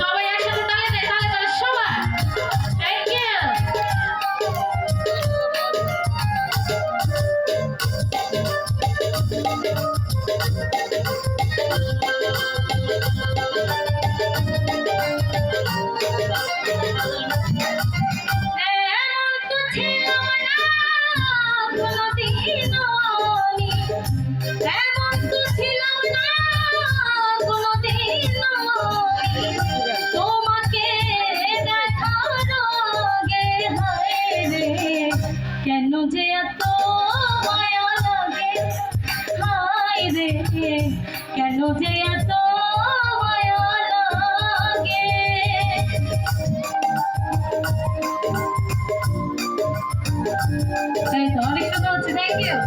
সবাই একসাথে তালে দেয়, তালে তালে সবাই। Thank you. কেন যে এত মায়া লাগে, হায় রে, কেন যে এত মায়া লাগে। এই তো অনেক কথা হচ্ছে, থ্যাংক ইউ।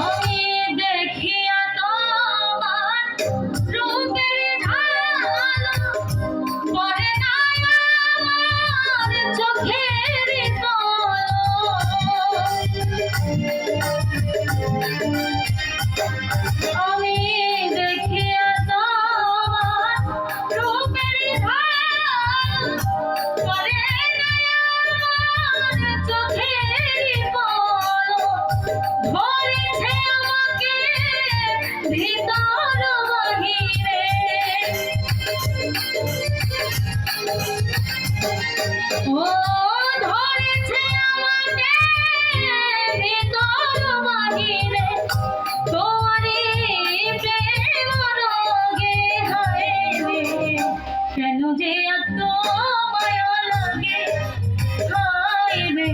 আমি দেখিয়া তোমার রূপের ঢালো, পড়ে না আমার চোখের আমি দেখিয়া তোমার রূপের ঢালো, পড়ে না আমার চোখের ধরেছে আমাকে ভিতর বাহিরে। ও ধরেছে আমাকে ভিতর বাহিরে, তোমারই প্রেম রোগে, হায় রে, কেন যে এত মায়া লাগে, হায় রে,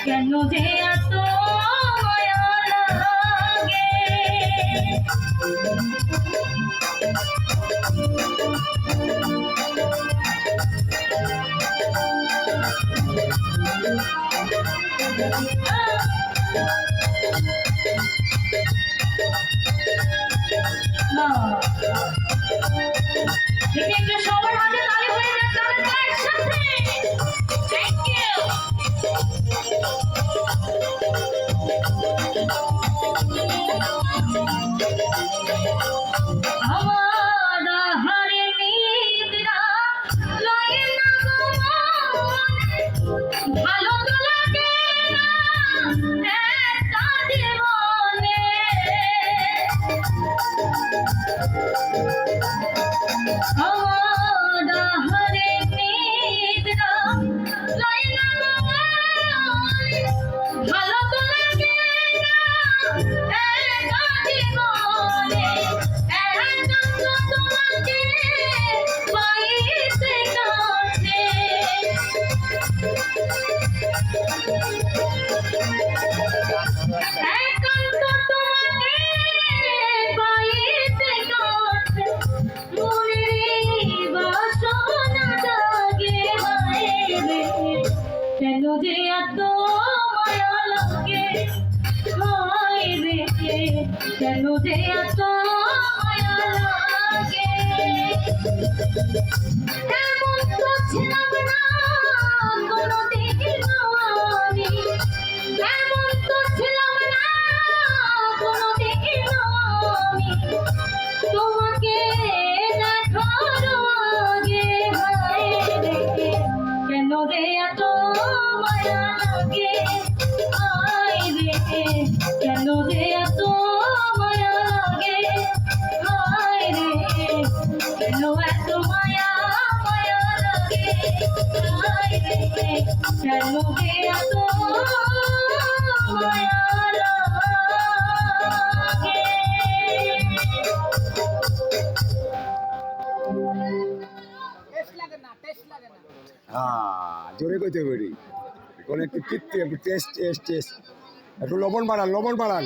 কেন যে এত মায়া লাগে। দেখি একটু সবার হাতে তালি হয়ে যাক, তাহলে তো একসাথে। Thank you. আমার হারে নিদ্রা লাগে না গো মনে, ভালো তো লাগে না একটা জীবনে। আমার হারে নিদ্রা লাগে না গো মনে, ভালো তো লাগে না একটা জীবনে। তোমাকে পাইতে কাছে, একান্ত তোমাকে পাইতে কাছে, মনের বাসনা জাগে, হায় রে, কেন যে এত মায়া লাগে, হায় রে, কেন যে এত মায়া লাগে। এমন তো ছিলাম না কোনোদিন আমি, এমন তো ছিলাম না কোনোদিন আমি, তোমাকে দেখার আগে, হায় রে, কেন যে এত মায়া লাগে, হায় রে, কেন যে এত মায়া লাগে, হায় রে, কেন এত মায়া মায়া লাগে, হায় রে, কেন যে এত মায়া লাগে। হ্যাঁ, জোরে কইতে পারি, কোন একটু তৃপ্তি, একটু টেস্ট টেস্ট টেস্ট, একটু লবণ বাড়ান, লবণ বাড়ান।